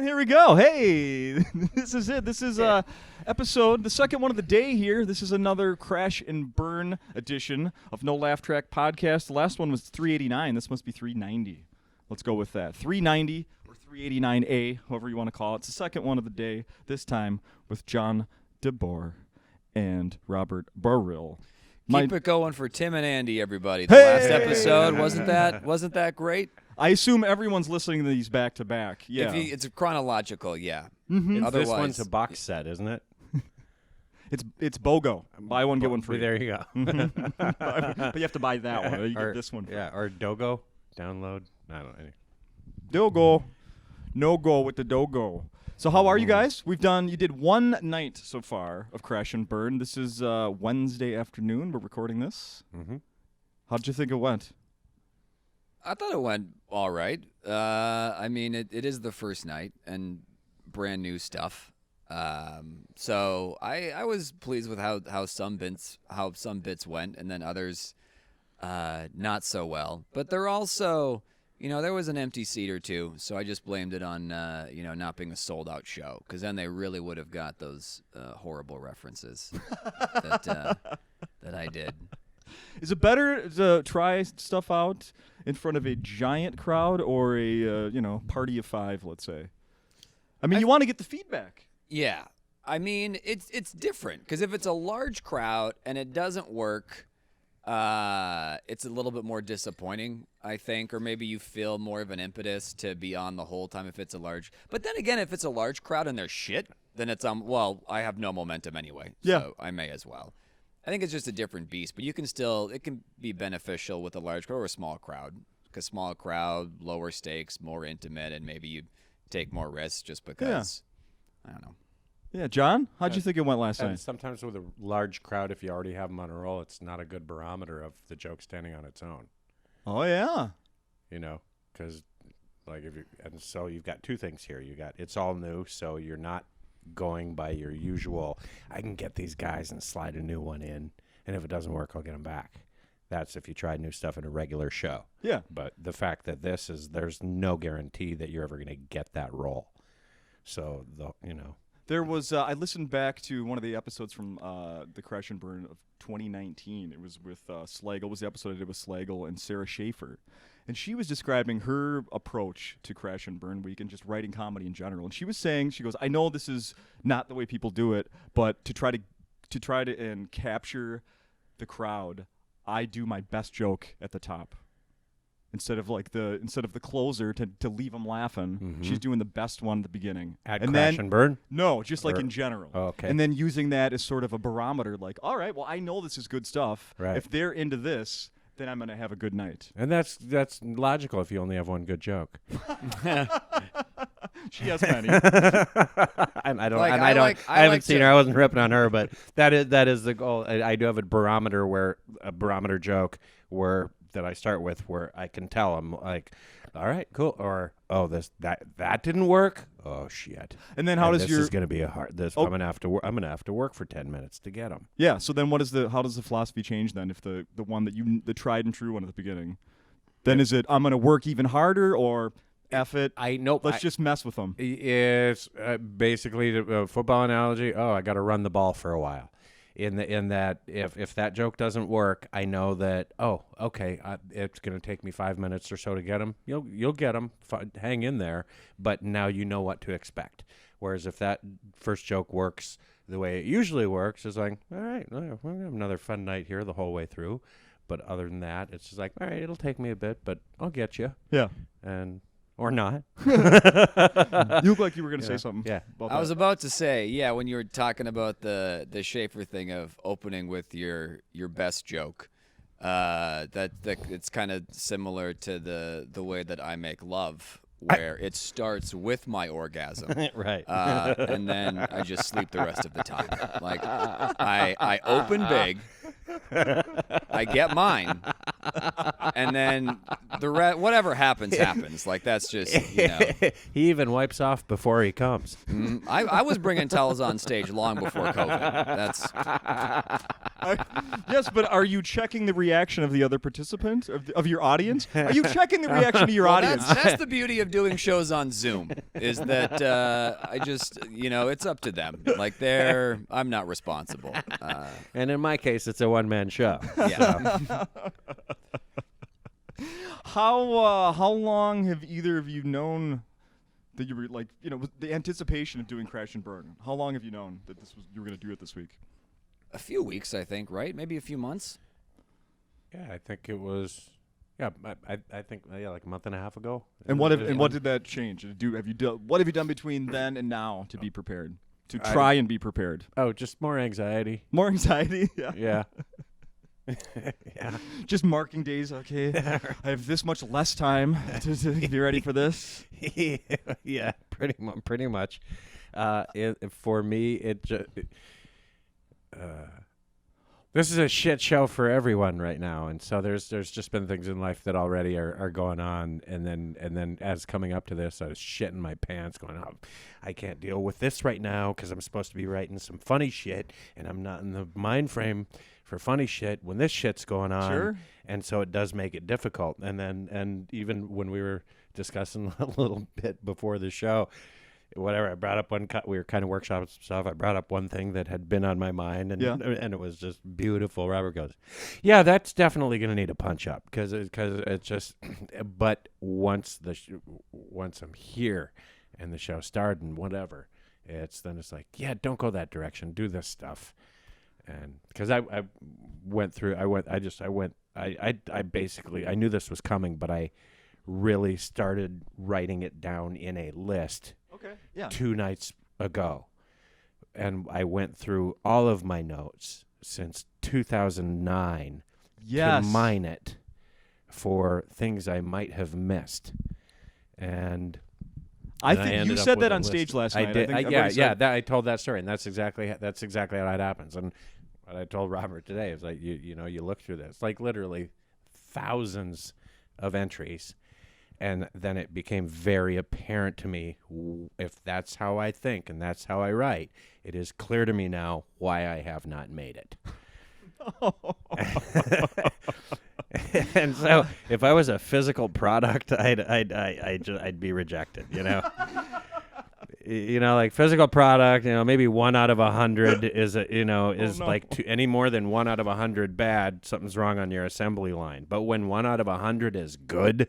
And here we go. Hey, this is it. This is episode, the second one of the day here. This is another Crash and Burn edition of No Laugh Track podcast. The last one was 389. This must be 390. Let's go with that. 390 or 389A, however you want to call it. It's the second one of the day, this time with John DeBoer and Robert Baril. Keep it going for Tim and Andy, everybody. The last episode, wasn't that great? I assume everyone's listening to these back to back. Yeah, It's chronological. Yeah. Mm-hmm. This one's a box set, isn't it? It's BOGO. Buy one, get one free. There you go. But you have to buy that one. You get this one free. Yeah, or Dogo. Download. I don't know. Dogo. No go with the Dogo. So how are you guys? You did one night so far of Crash and Burn. This is Wednesday afternoon. We're recording this. Mm-hmm. How'd you think it went? I thought it went all right. I mean, it is the first night and brand new stuff. So I was pleased with how some bits went, and then others not so well. But they're also, there was an empty seat or two, so I just blamed it on not being a sold out show, because then they really would have got those horrible references that I did. Is it better to try stuff out in front of a giant crowd or a party of five, let's say? I mean, you want to get the feedback. Yeah. I mean, it's different, because if it's a large crowd and it doesn't work, it's a little bit more disappointing, I think, or maybe you feel more of an impetus to be on the whole time if it's a large. But then again, if it's a large crowd and they're shit, then it's I have no momentum anyway, so I may as well. I think it's just a different beast, but it can be beneficial with a large crowd or a small crowd, because small crowd, lower stakes, more intimate, and maybe you take more risks just because, I don't know. Yeah, John, how'd you think it went last And night? sometimes with a large crowd, if you already have them on a roll, it's not a good barometer of the joke standing on its own. Oh, yeah. Because so you've got two things here. It's all new, so you're not going by your usual, I can get these guys and slide a new one in, and if it doesn't work, I'll get them back. That's if you try new stuff in a regular show. Yeah. But the fact that there's no guarantee that you're ever going to get that role. So, There was, I listened back to one of the episodes from the Crash and Burn of 2019. It was with Slagle. It was the episode I did with Slagle and Sarah Schaefer. And she was describing her approach to Crash and Burn Week and just writing comedy in general. And she was saying, she goes, I know this is not the way people do it, but to try to and capture the crowd, I do my best joke at the top. Instead of the closer to leave them laughing, she's doing the best one at the beginning. Crash and Burn? No, just like in general. Oh, okay. And then using that as sort of a barometer, like, all right, well, I know this is good stuff. Right. If they're into this, then I'm going to have a good night. And that's logical if you only have one good joke. She has many. I haven't seen her. I wasn't ripping on her, but that is the goal. I do have a barometer joke that I start with where I can tell I'm like, all right, cool, or that didn't work. Oh shit! And then how does this is going to be a hard? I'm gonna have to work for 10 minutes to get them. Yeah. So then, how does the philosophy change then? If the one that the tried and true one at the beginning, then is it I'm gonna work even harder or F it? Let's just mess with them. It's basically a football analogy. Oh, I got to run the ball for a while. In that, if that joke doesn't work, I know that. Oh, okay, it's going to take me 5 minutes or so to get them. You'll get them. Hang in there. But now you know what to expect. Whereas if that first joke works the way it usually works, it's like, all right, we're going to have another fun night here the whole way through. But other than that, it's just like, all right, it'll take me a bit, but I'll get you. Yeah. Or not. You look like you were going to say something. Yeah. I was about to say, when you were talking about the Schaefer thing of opening with your best joke, that it's kind of similar to the way that I make love, where it starts with my orgasm, right, and then I just sleep the rest of the time. Like I open big, I get mine, and then whatever happens. Like that's just He even wipes off before he comes. I was bringing towels on stage long before COVID. That's Yes, but are you checking the reaction of the other participant of your audience? Are you checking the reaction of your audience? That's the beauty of doing shows on Zoom, is that I just, it's up to them. Like I'm not responsible. And in my case, it's a one-man show. Yeah. How long have either of you known that you were with the anticipation of doing Crash and Burn? How long have you known that you were going to do it this week? A few weeks, I think, right? Maybe a few months. Yeah, I think it was. Yeah, I think like a month and a half ago. And what did that change? What have you done between then and now to be prepared? To try and be prepared? Oh, just more anxiety. More anxiety? Yeah. Yeah. Yeah. Just marking days. Okay, I have this much less time to be ready for this. Yeah, pretty much. For me, this is a shit show for everyone right now, and so there's just been things in life that already are going on, and then as coming up to this, I was shitting my pants, going, "Oh, I can't deal with this right now because I'm supposed to be writing some funny shit, and I'm not in the mind frame for funny shit when this shit's going on." Sure. And so it does make it difficult. And even when we were discussing a little bit before the show, whatever, I brought up we were kind of workshopping some stuff. I brought up one thing that had been on my mind, and it was just beautiful. Robert goes, "Yeah, that's definitely going to need a punch up because it's just." But once I'm here and the show started and whatever, it's like, yeah, don't go that direction. Do this stuff. And because I basically I knew this was coming, but I really started writing it down in a list. Okay. Yeah. 2 nights ago, and I went through all of my notes since 2009 Yes. to mine it for things I might have missed. And I and I think you ended up said with that a on list. stage last I night. did. I think I told that story, and that's exactly how it happens. And what I told Robert today is like, you look through this, like literally thousands of entries, and then it became very apparent to me, if that's how I think and that's how I write, it is clear to me now why I have not made it. And so, if I was a physical product, I'd be rejected. Like physical product. Maybe 1 out of 100 is like any more than 1 out of 100 bad. Something's wrong on your assembly line. But when 1 out of 100 is good,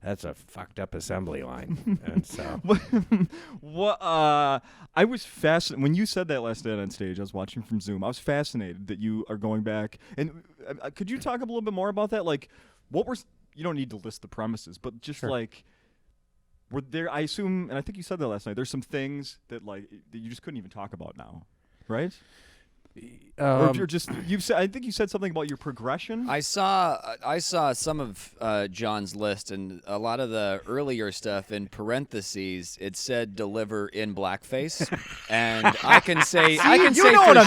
that's a fucked up assembly line. And so, I was fascinated when you said that last night on stage. I was watching from Zoom. I was fascinated that you are going back. And could you talk a little bit more about that? Like, you don't need to list the premises, but just Sure. like, were there? I assume, and I think you said that last night. There's some things that that you just couldn't even talk about now, right? Or if you're just I think you said something about your progression. I saw some of John's list, and a lot of the earlier stuff in parentheses. It said "deliver in blackface," and I can say what I'm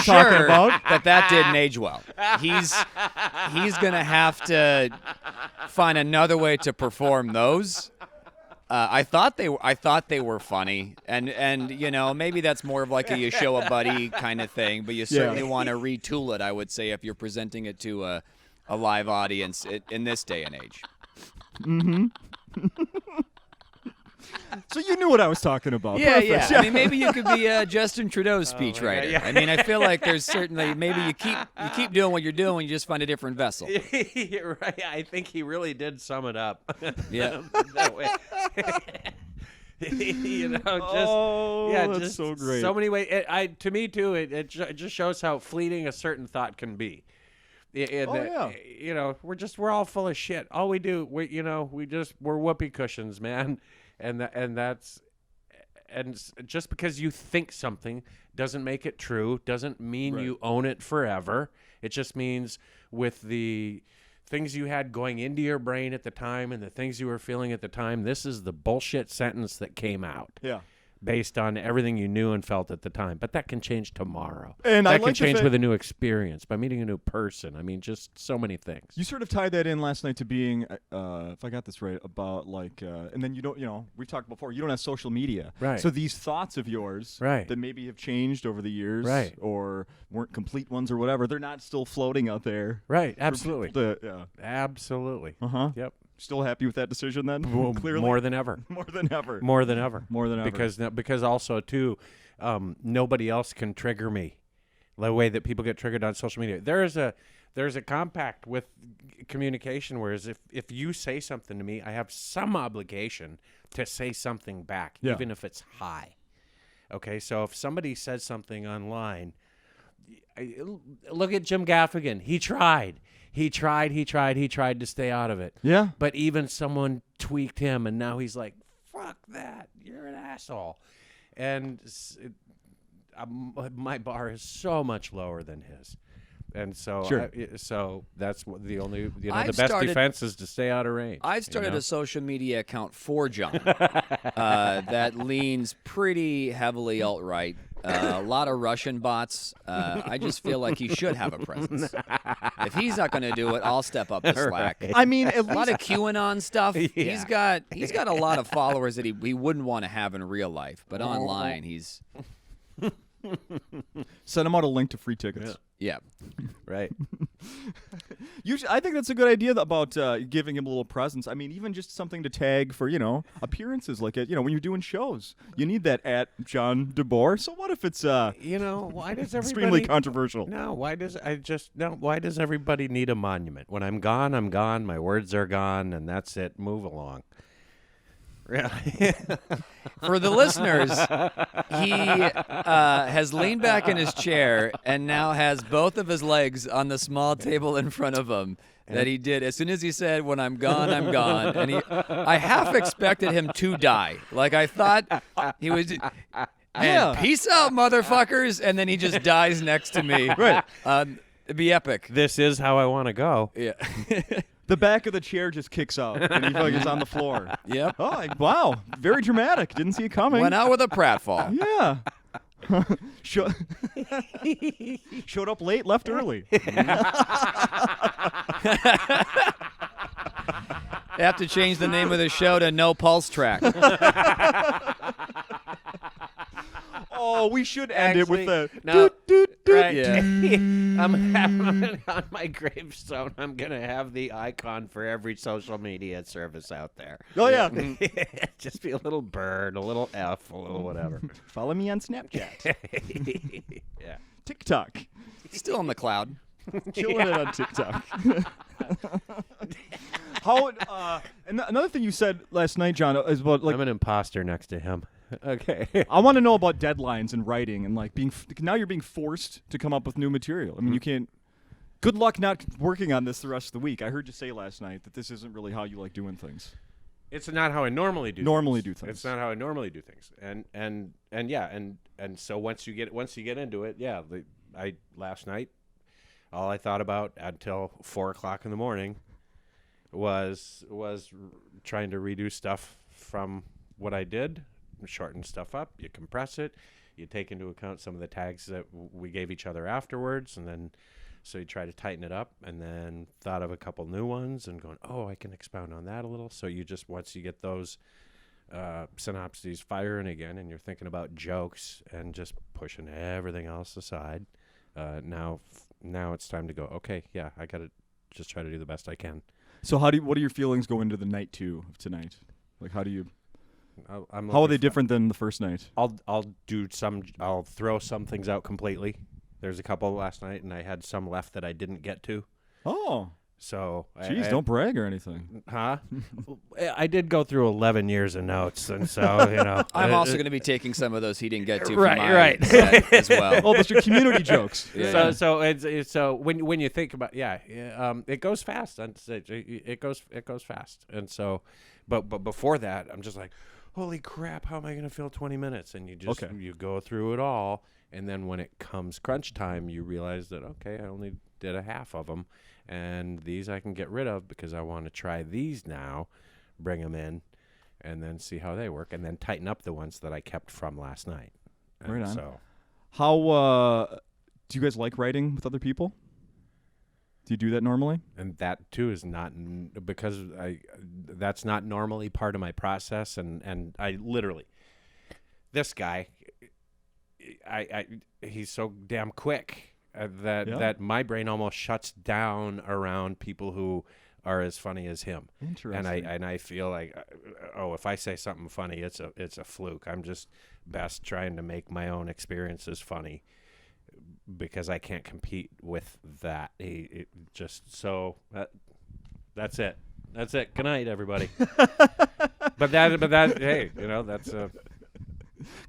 talking sure about. that didn't age well. He's gonna have to find another way to perform those. I thought they were funny, and maybe that's more of like a you show a buddy kind of thing, but you certainly want to retool it. I would say if you're presenting it to a live audience in this day and age. Mm-hmm. So you knew what I was talking about. Yeah, Perfect. yeah. I mean, maybe you could be Justin Trudeau's speechwriter. God, yeah. I mean, I feel like there's certainly maybe you keep doing what you're doing, you just find a different vessel. Right. I think he really did sum it up. Yeah. That way. That's so great. So many ways. To me too, it just shows how fleeting a certain thought can be. We're all full of shit. All we do, we're whoopee cushions, man. And just because you think something doesn't make it true, doesn't mean you own it forever. It just means with the things you had going into your brain at the time and the things you were feeling at the time, this is the bullshit sentence that came out. Yeah. based on everything you knew and felt at the time. But that can change tomorrow. And that I can like the change fact- with a new experience, by meeting a new person. I mean, just so many things. You sort of tied that in last night to being, if I got this right, about like, and then you don't, we've talked before, you don't have social media. Right. So these thoughts of yours Right. that maybe have changed over the years Right. or weren't complete ones or whatever, they're not still floating out there. Right, for absolutely. people to- yeah. Absolutely. Uh-huh. Yep. Still happy with that decision then? Clearly. More than ever. More than ever. More than ever. More than ever. Because also too, nobody else can trigger me the way that people get triggered on social media. There's a compact with communication, whereas if you say something to me, I have some obligation to say something back, Yeah. even if it's high. Okay, so if somebody says something online, look at Jim Gaffigan. He tried to stay out of it. Yeah. But even someone tweaked him, and now he's like, fuck that. You're an asshole. And my bar is so much lower than his. And so, Sure. So that's the only, the I've best started- defense is to stay out of range. I've started know? a social media account for John that leans pretty heavily alt-right. A lot of Russian bots. I just feel like he should have a presence. If he's not going to do it, I'll step up the slack. I mean, at A lot least of QAnon stuff. Yeah. He's got a lot of followers that he wouldn't want to have in real life, but online he's send him out a link to free tickets. yeah. Right. I think that's a good idea about giving him a little presence. I mean, even just something to tag for, appearances like when you're doing shows. You need that at John DeBoer. So what if it's Why does everybody... extremely controversial? No, why does everybody need a monument? When I'm gone, I'm gone. My words are gone, and that's it. Move along. Really? For the listeners, he has leaned back in his chair and now has both of his legs on the small table in front of him that he did as soon as he said, "When I'm gone, I'm gone." And I half expected him to die. Like I thought he was. And peace out, motherfuckers! And then he just dies next to me. Right. It'd be epic. This is how I want to go. Yeah. The back of the chair just kicks out, and he like is on the floor. Yep. Oh, wow. Very dramatic. Didn't see it coming. Went out with a pratfall. Yeah. Showed up late, left early. They have to change the name of the show to No Pulse Track. Oh, we should end it with the no, doot, doot, right. Yeah. I'm having on my gravestone. I'm gonna have the icon for every social media service out there. Oh, yeah. Just be a little bird, a little F, a little whatever. Follow me on Snapchat. Yeah. TikTok. Still in the cloud. Killing it on TikTok. How? And another thing you said last night, John, is about like I'm an imposter next to him. Okay. I want to know about deadlines and writing and like being now you're being forced to come up with new material. I mean, you can't. Good luck not working on this the rest of the week. I heard you say last night that this isn't really how you like doing things. It's not how I normally do. Things. It's not how I normally do things. And so once you get into it, yeah. Last night, all I thought about until 4:00 in the morning was trying to redo stuff from what I did. Shorten stuff up, you compress it, you take into account some of the tags that we gave each other afterwards, and then so you try to tighten it up, and then thought of a couple new ones and going, oh, I can expound on that a little. So you just, once you get those synopses firing again and you're thinking about jokes and just pushing everything else aside, now it's time to go, okay, yeah, I gotta just try to do the best I can. So what are your feelings going into the night 2 of tonight? Like how do you how are they different than the first night? I'll throw some things out completely. There's a couple last night, and I had some left that I didn't get to. Oh. So, jeez, don't brag or anything. Huh? I did go through 11 years of notes, and so I'm also going to be taking some of those he didn't get to Right, from my right. set as well. Oh, those are community jokes. Yeah. So when you think about it goes fast. It goes fast, and so, but before that, I'm just like, holy crap, how am I going to fill 20 minutes? And you just you go through it all, and then when it comes crunch time, you realize that okay, I only did a half of them. And these I can get rid of because I want to try these now, bring them in, and then see how they work, and then tighten up the ones that I kept from last night. And Right on. So, How do you guys like writing with other people? Do you do that normally? and that too is not because that's not normally part of my process, and I literally, this guy, he's so damn quick that my brain almost shuts down around people who are as funny as him. Interesting. And I feel like, if I say something funny, it's a fluke. I'm just best trying to make my own experiences funny, because I can't compete with that. That's it. That's it. Good night, everybody. but that hey, that's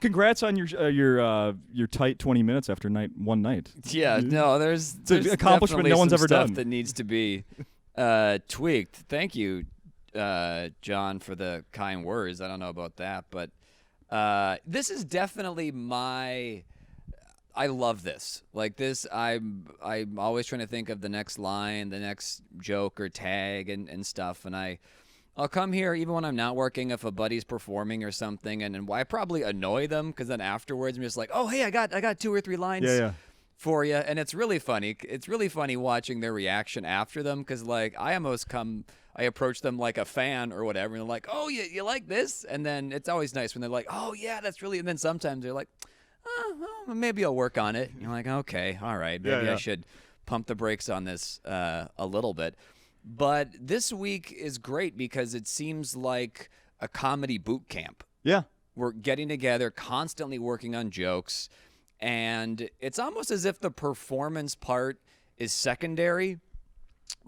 Congrats on your tight 20 minutes after one night. Yeah, no, there's an accomplishment definitely no one's some ever stuff done. that needs to be tweaked. Thank you, John, for the kind words. I don't know about that, but this is definitely I love this. Like this, I'm always trying to think of the next line, the next joke or tag and stuff, and I'll come here even when I'm not working if a buddy's performing or something, and I probably annoy them because then afterwards I'm just like, oh hey, I got 2 or 3 lines for you, and it's really funny. It's really funny watching their reaction after them, because like I approach them like a fan or whatever, and they're like, oh you like this, and then it's always nice when they're like, oh yeah, that's really, and then sometimes they're like, well, maybe I'll work on it. And you're like, okay, all right, maybe I should pump the brakes on this a little bit. But this week is great because it seems like a comedy boot camp. Yeah. We're getting together, constantly working on jokes, and it's almost as if the performance part is secondary,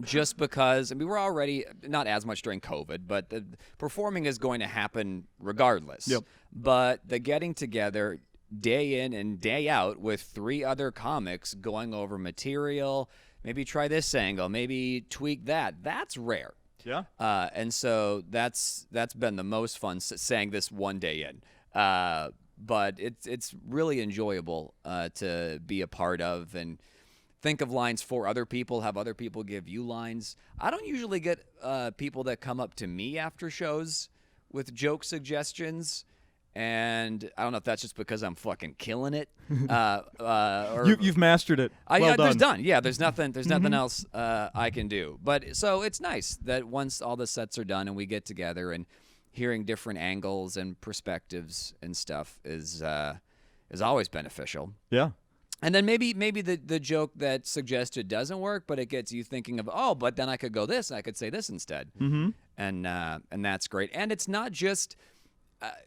just because, I mean, we're already, not as much during COVID, but the performing is going to happen regardless. Yep. But the getting together day in and day out with 3 other comics going over material, maybe try this angle, maybe tweak that, that's rare. Yeah. And so that's been the most fun saying this one day in. But it's really enjoyable to be a part of and think of lines for other people, have other people give you lines. I don't usually get people that come up to me after shows with joke suggestions. And I don't know if that's just because I'm fucking killing it. Or You've mastered it. Well done. There's nothing else I can do. But so it's nice that once all the sets are done and we get together, and hearing different angles and perspectives and stuff is always beneficial. Yeah. And then maybe the joke that suggested doesn't work, but it gets you thinking of, but then I could go this, and I could say this instead. Mm-hmm. And that's great. And it's not just.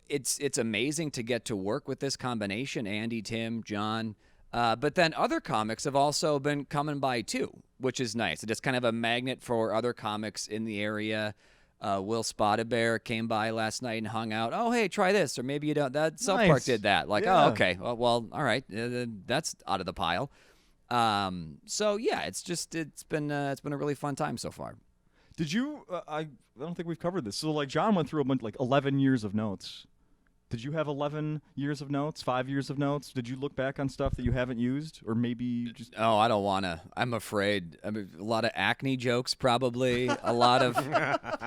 It's amazing to get to work with this combination, Andy, Tim, John, but then other comics have also been coming by too, which is nice. It's kind of a magnet for other comics in the area. Will Spotted Bear came by last night and hung out. Oh, hey, try this, or maybe you don't. That South Park did that. Like, yeah. Oh, okay, well, all right, that's out of the pile. So yeah, it's been a really fun time so far. Did you? I don't think we've covered this. So, like, John went through a bunch, like 11 years of notes. Did you have 11 years of notes? 5 years of notes? Did you look back on stuff that you haven't used, or maybe just? Oh, I don't wanna. I'm afraid. I mean, a lot of acne jokes, probably. A lot of.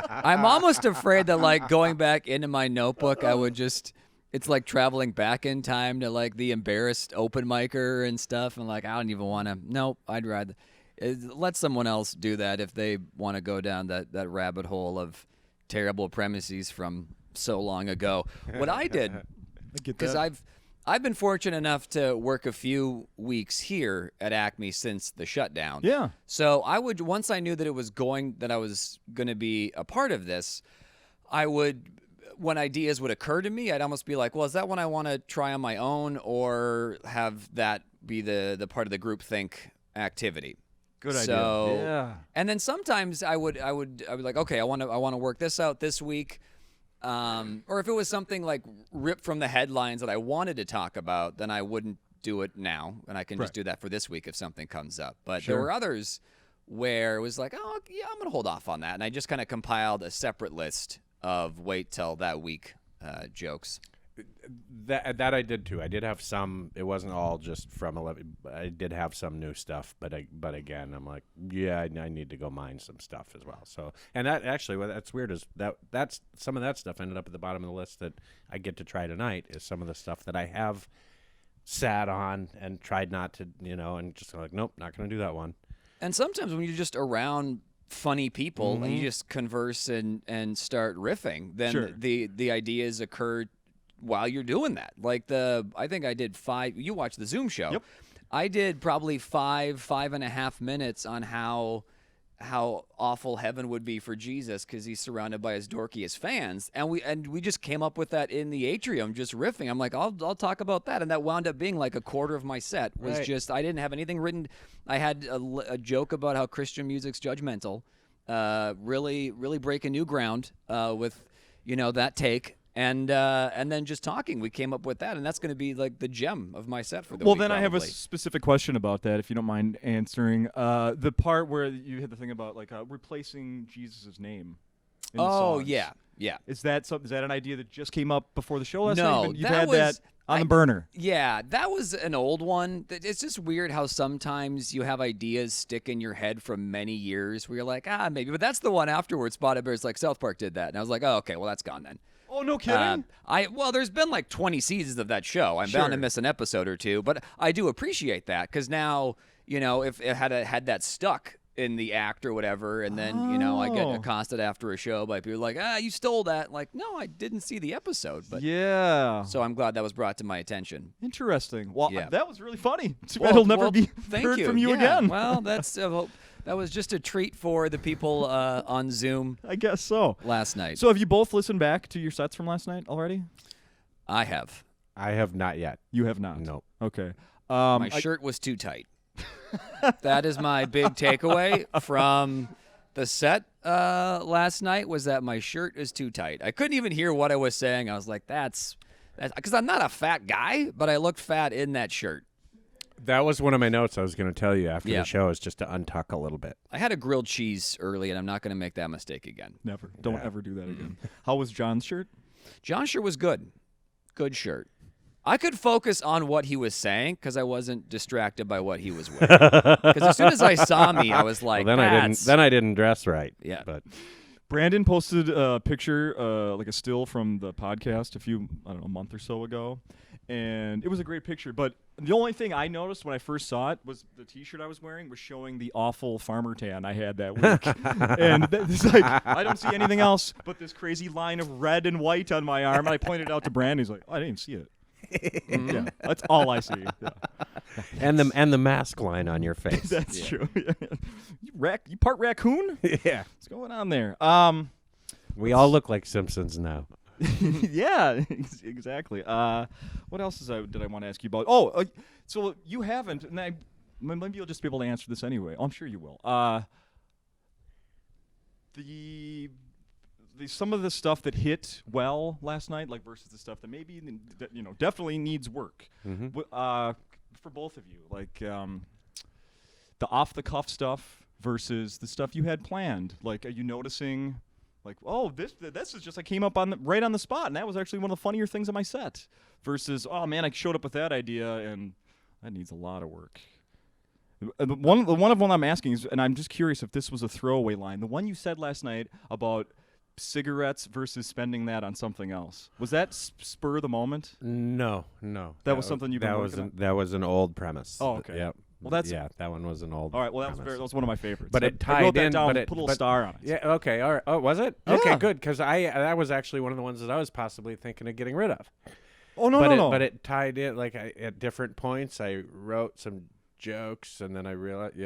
I'm almost afraid that, like, going back into my notebook, I would just. It's like traveling back in time to like the embarrassed open micer and stuff, and like I don't even want to. Nope, I'd rather. Let someone else do that if they want to go down that rabbit hole of terrible premises from so long ago. What I did, because I've been fortunate enough to work a few weeks here at Acme since the shutdown. Yeah. So I would, once I knew that I was going to be a part of this, I would, when ideas would occur to me, I'd almost be like, well, is that one I want to try on my own, or have that be the part of the groupthink activity? Good idea. So, yeah. And then sometimes I would like, okay, I want to work this out this week. Or if it was something like ripped from the headlines that I wanted to talk about, then I wouldn't do it now, and I can just do that for this week if something comes up. But there were others where it was like, oh yeah, I'm gonna hold off on that, and I just kind of compiled a separate list of wait till that week jokes. That I did too. I did have some. It wasn't all just from 11. I did have some new stuff, but again, I'm like, yeah, I need to go mine some stuff as well. So, and that actually, what that's weird is that's some of that stuff ended up at the bottom of the list that I get to try tonight. Is some of the stuff that I have sat on and tried not to, and just like, nope, not going to do that one. And sometimes when you're just around funny people and you just converse and start riffing, then the ideas occur while you're doing that. Like I think I did 5. You watched the Zoom show. Yep. I did probably 5.5 minutes on how awful heaven would be for Jesus because he's surrounded by his dorkiest fans, and we just came up with that in the atrium, just riffing. I'm like, I'll talk about that, and that wound up being like a quarter of my set was just I didn't have anything written. I had a joke about how Christian music's judgmental, really breaking new ground with that take. And then just talking, we came up with that, and that's going to be like the gem of my set for the week. Well, then I have a probably. specific question about that, if you don't mind answering. The part where you had the thing about like replacing Jesus' name. In the songs. Yeah. Is that an idea that just came up before the show last No, night? You've that had was- that on the burner. Yeah, that was an old one. It's just weird how sometimes you have ideas stick in your head from many years where you're like, maybe. But that's the one afterwards. Spotted Bear's like, South Park did that. And I was like, oh, okay, well, that's gone then. Oh, no kidding? There's been like 20 seasons of that show. I'm bound to miss an episode or two, but I do appreciate that because now, if it had that stuck in the act or whatever, and then, I get accosted after a show by people like, you stole that. Like, no, I didn't see the episode. But yeah. So I'm glad that was brought to my attention. Interesting. Well, Yeah. that was really funny. Too bad it'll never be thank heard you. from you Yeah, again. Well, that was just a treat for the people on Zoom I guess so. last night. So have you both listened back to your sets from last night already? I have. I have not yet. You have not? Nope. Okay. My shirt was too tight. That is my big takeaway from the set last night was that my shirt is too tight. I couldn't even hear what I was saying. I was like, that's because I'm not a fat guy, but I looked fat in that shirt. That was one of my notes I was going to tell you after Yeah. the show, is just to untuck a little bit. I had a grilled cheese early, and I'm not going to make that mistake again. Never. Don't ever do that again. How was John's shirt? John's shirt was good. Good shirt. I could focus on what he was saying because I wasn't distracted by what he was wearing. Because as soon as I saw me, I was like, Well, then I didn't dress right. Yeah. But Brandon posted a picture, like a still from the podcast a month or so ago. And it was a great picture. But the only thing I noticed when I first saw it was the T-shirt I was wearing was showing the awful farmer tan I had that week. And it's like, I don't see anything else but this crazy line of red and white on my arm. And I pointed it out to Brandon. He's like, I didn't even see it. Yeah, that's all I see. Yeah. and the mask line on your face. That's true. You part raccoon? Yeah. What's going on there? We all look like Simpsons now. Yeah, exactly. What else did I want to ask you about? Oh, so you haven't, and maybe you'll just be able to answer this anyway. Oh, I'm sure you will. Some of the stuff that hit well last night, like versus the stuff that maybe definitely needs work. Mm-hmm. For both of you, like the off the cuff stuff versus the stuff you had planned. Like, are you noticing? Like, oh, this is just I came up right on the spot, and that was actually one of the funnier things in my set. Versus, oh man, I showed up with that idea, and that needs a lot of work. The one I'm asking is, and I'm just curious if this was a throwaway line. The one you said last night about cigarettes versus spending that on something else, was that spur of the moment? No. That was something you've been working on? That was an old premise. Oh, okay. Yep. Well, that one was an old. All right. Well, that was one of my favorites. But I it tied wrote that in. down, But put a little star on it. Yeah. Okay. All right. Oh, was it? Yeah. Okay. Good. Because that was actually one of the ones that I was possibly thinking of getting rid of. Oh no, no. But it tied in. Like at different points, I wrote some jokes, and then I realized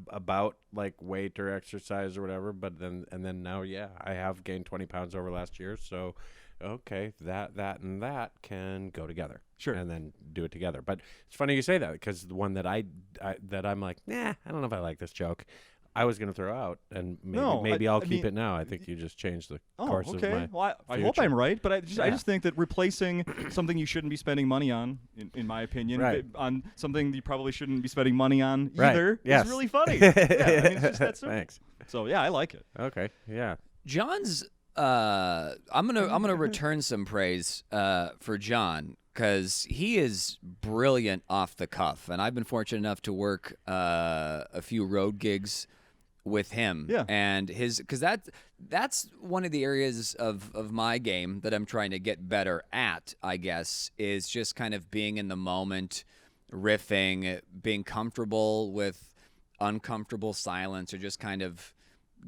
about like weight or exercise or whatever. But then now, I have gained 20 pounds over last year. So, okay, that and that can go together. Sure. And then do it together. But it's funny you say that, because the one that I'm like, I don't know if I like this joke, I was going to throw out, and maybe I'll keep it now. I think you just changed the course of my Well, I hope future. I'm right, but I just think that replacing something you shouldn't be spending money on, in my opinion, Right. on something you probably shouldn't be spending money on Right. either, Yes. is really funny. Yeah, I mean, it's just that simple. Thanks. So yeah, I like it. Okay. Yeah. John's I'm gonna return some praise for John, because he is brilliant off the cuff, and I've been fortunate enough to work a few road gigs with him. Yeah. And because that's one of the areas of my game that I'm trying to get better at, I guess, is just kind of being in the moment, riffing, being comfortable with uncomfortable silence, or just kind of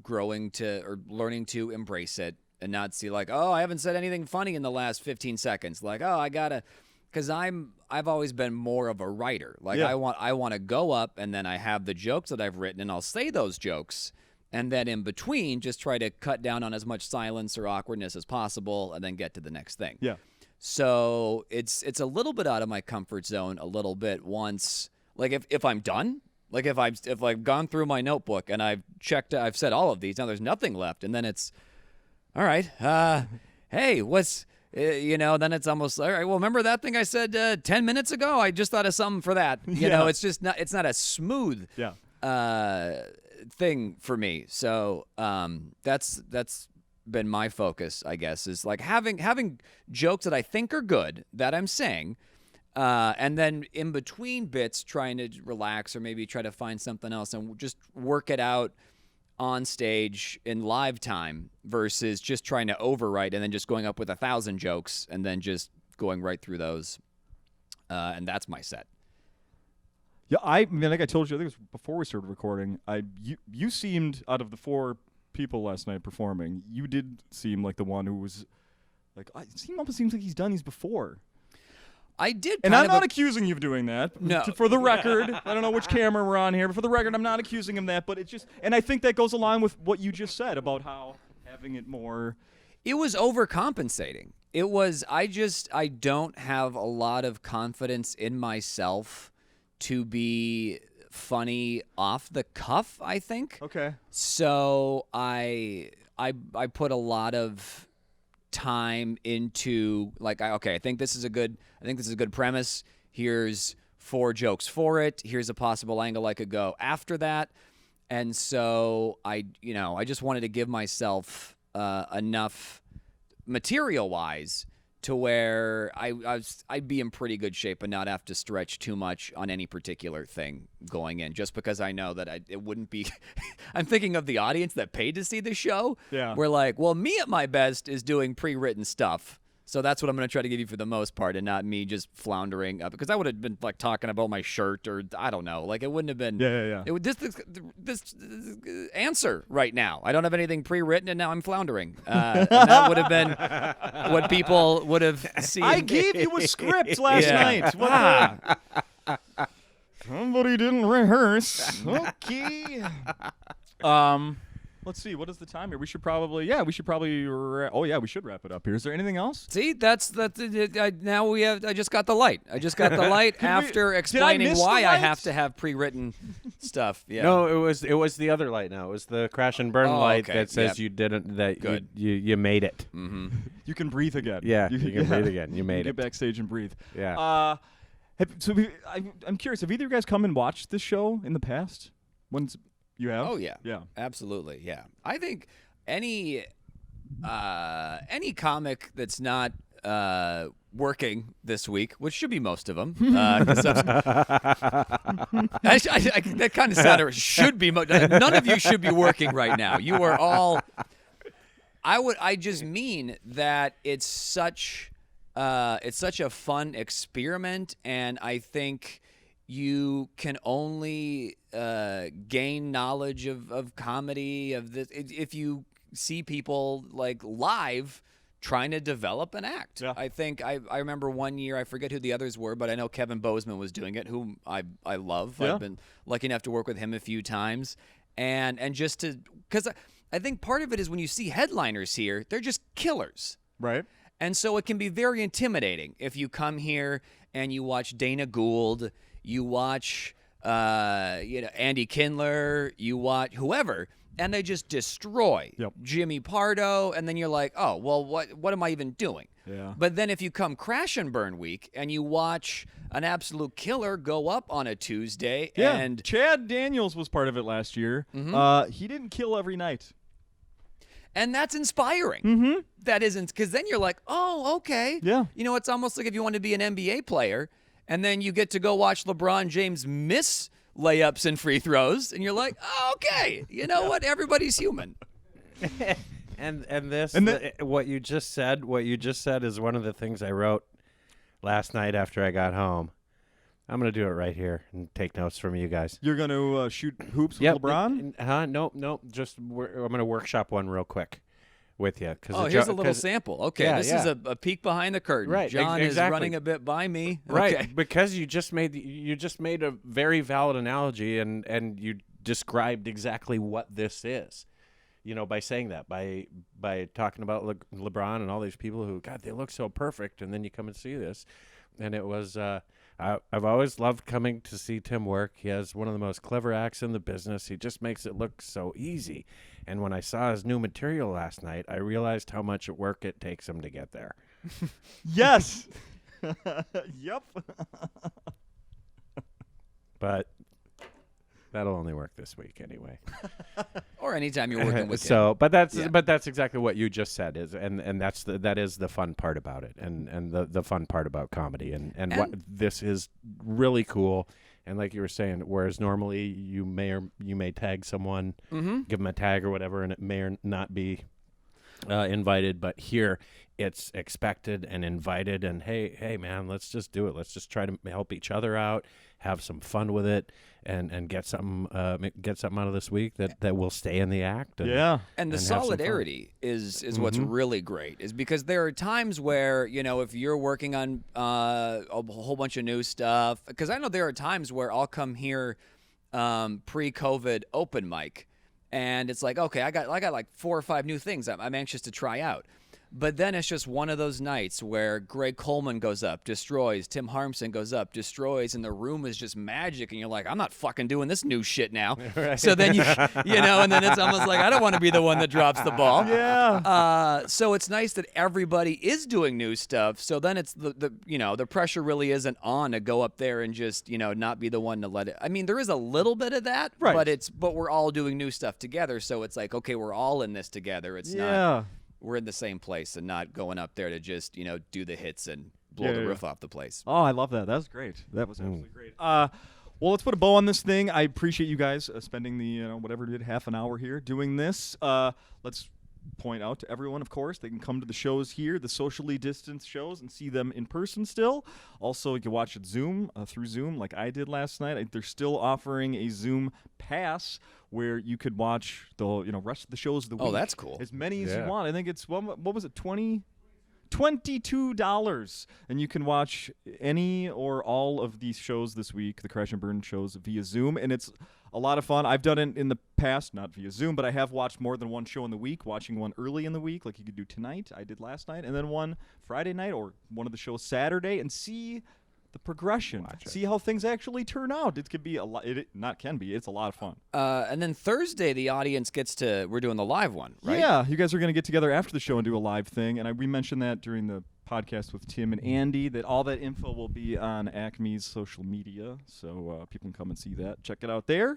growing to or learning to embrace it and not see like, oh, I haven't said anything funny in the last 15 seconds. Like, oh, I gotta, because I've always been more of a writer. Like, Yeah. I want to go up, and then I have the jokes that I've written, and I'll say those jokes, and then in between just try to cut down on as much silence or awkwardness as possible, and then get to the next thing. Yeah. So it's a little bit out of my comfort zone a little bit once, like if I'm done, like if I've gone through my notebook and I've said all of these, now there's nothing left, and then it's, all right, hey, what's, then it's almost, all right, well, remember that thing I said 10 minutes ago? I just thought of something for that. You know, it's just not, it's not a smooth thing for me. So that's been my focus, I guess, is like having jokes that I think are good that I'm saying, and then in between bits trying to relax or maybe try to find something else and just work it out on stage in live time versus just trying to overwrite and then just going up with 1,000 jokes and then just going right through those. And that's my set. Yeah, I mean, like I told you, I think it was before we started recording. You seemed, out of the 4 people last night performing, you did seem like the one who was like, almost seems like he's done these before. I did, and I'm not accusing you of doing that. No. For the record, I don't know which camera we're on here, but for the record, I'm not accusing him of that. But it's just, and I think that goes along with what you just said about how having it more. It was overcompensating. It was, I don't have a lot of confidence in myself to be funny off the cuff, I think. Okay. So I put a lot of time into like, I think this is a good premise. Here's 4 jokes for it. Here's a possible angle I could go after that. And so I just wanted to give myself enough material-wise to where I'd be in pretty good shape and not have to stretch too much on any particular thing going in, just because I know that it wouldn't be I'm thinking of the audience that paid to see the show. Yeah. We're like, well, me at my best is doing pre-written stuff. So that's what I'm going to try to give you for the most part, and not me just floundering up, because I would have been like talking about my shirt, or I don't know, like it wouldn't have been. Yeah. It would this answer right now. I don't have anything pre-written, and now I'm floundering. And that would have been what people would have seen. I gave you a script last night. What somebody didn't rehearse. Okay. Let's see. What is the time here? We should probably. We should wrap it up here. Is there anything else? See, now we have. I just got the light. I just got the light after explaining why I have to have pre-written stuff. Yeah. No, it was the other light. Now it was the crash and burn light that says you didn't. That Good. you made it. Mm-hmm. You can breathe again. Yeah, you can breathe again. You made Get it. backstage and breathe. Yeah. I'm curious. Have either of you guys come and watched this show in the past? When's you have? Oh yeah. Yeah. Absolutely. Yeah. I think any comic that's not working this week, which should be most of them, that kind of sounded should be. None of you should be working right now. You are all. I just mean that it's such a fun experiment, and I think you can only gain knowledge of comedy, of this, if you see people like live trying to develop an act. Yeah. I think I remember one year, I forget who the others were, but I know Kevin Bozeman was doing it, whom I love. Yeah. I've been lucky enough to work with him a few times, and just to, because I think part of it is when you see headliners here, they're just killers. Right. And so it can be very intimidating if you come here and you watch Dana Gould, you watch Andy Kindler, you watch whoever, and they just destroy Jimmy Pardo, and then you're like, oh, well, what am I even doing? Yeah. But then if you come Crash and Burn week and you watch an absolute killer go up on a Tuesday, and Chad Daniels was part of it last year. Mm-hmm. He didn't kill every night. And that's inspiring. Mm-hmm. That isn't, because then you're like, oh, okay. Yeah. You know, it's almost like if you want to be an NBA player and then you get to go watch LeBron James miss layups and free throws, and you're like, oh, okay. You know what? Everybody's human. What you just said is one of the things I wrote last night after I got home. I'm going to do it right here and take notes from you guys. You're going to shoot hoops with LeBron? Nope. Just I'm going to workshop one real quick with you. Here's a little sample. Okay, this is a peek behind the curtain. Right, John exactly. is running a bit by me. Right, okay. because you just made a very valid analogy, and you described exactly what this is. You know, by saying that, by talking about LeBron and all these people who, God, they look so perfect, and then you come and see this, and it was. I've always loved coming to see Tim work. He has one of the most clever acts in the business. He just makes it look so easy. And when I saw his new material last night, I realized how much work it takes him to get there. Yes. Yep. But that'll only work this week anyway. Or anytime you're working with him. But that's exactly what you just said that is the fun part about it, and the fun part about comedy, and what this is really cool. And like you were saying, whereas normally you may tag someone, give them a tag or whatever, and it may or not be invited, but here it's expected and invited, and hey man, let's just do it. Let's just try to help each other out, have some fun with it, and get something out of this week that will stay in the act. And the solidarity is what's really great, is because there are times where, you know, if you're working on a whole bunch of new stuff, because I know there are times where I'll come here pre-COVID open mic, and it's like, okay, I got like 4 or 5 new things I'm anxious to try out. But then it's just one of those nights where Greg Coleman goes up, destroys, Tim Harmson goes up, destroys, and the room is just magic, and you're like, I'm not fucking doing this new shit now. Right. So then you know, and then it's almost like, I don't want to be the one that drops the ball. Yeah. So it's nice that everybody is doing new stuff. So then it's the pressure really isn't on to go up there and just, you know, not be the one to let it. I mean, there is a little bit of that, right. But we're all doing new stuff together. So it's like, okay, we're all in this together. It's not. We're in the same place and not going up there to just, you know, do the hits and blow the roof off the place. Oh, I love that. That was great. That was absolutely great. Well, let's put a bow on this thing. I appreciate you guys spending the, whatever it did, half an hour here doing this. Let's point out to everyone, of course, they can come to the shows here, the socially distanced shows, and see them in person still. Also, you can watch it through Zoom like I did last night. They're still offering a Zoom pass where you could watch the rest of the shows of the week. Oh, that's cool. As many as you want. I think it's, what was it, $22, and you can watch any or all of these shows this week, the Crash and Burn shows, via Zoom, and it's a lot of fun. I've done it in the past, not via Zoom, but I have watched more than one show in the week, watching one early in the week, like you could do tonight, I did last night, and then one Friday night, or one of the shows Saturday, and see the progression. See how things actually turn out. It could be a lot. It's a lot of fun. And then Thursday, the audience we're doing the live one, right? Yeah, you guys are going to get together after the show and do a live thing. And we mentioned that during the podcast with Tim and Andy, that all that info will be on Acme's social media. So people can come and see that. Check it out there.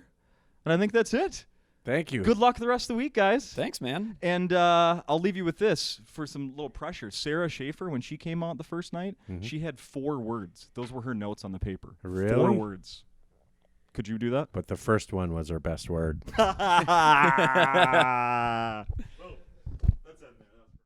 And I think that's it. Thank you. Good luck the rest of the week, guys. Thanks, man. And I'll leave you with this for some little pressure. Sarah Schaefer, when she came out the first night, she had 4 words. Those were her notes on the paper. Really? 4 words. Could you do that? But the first one was her best word.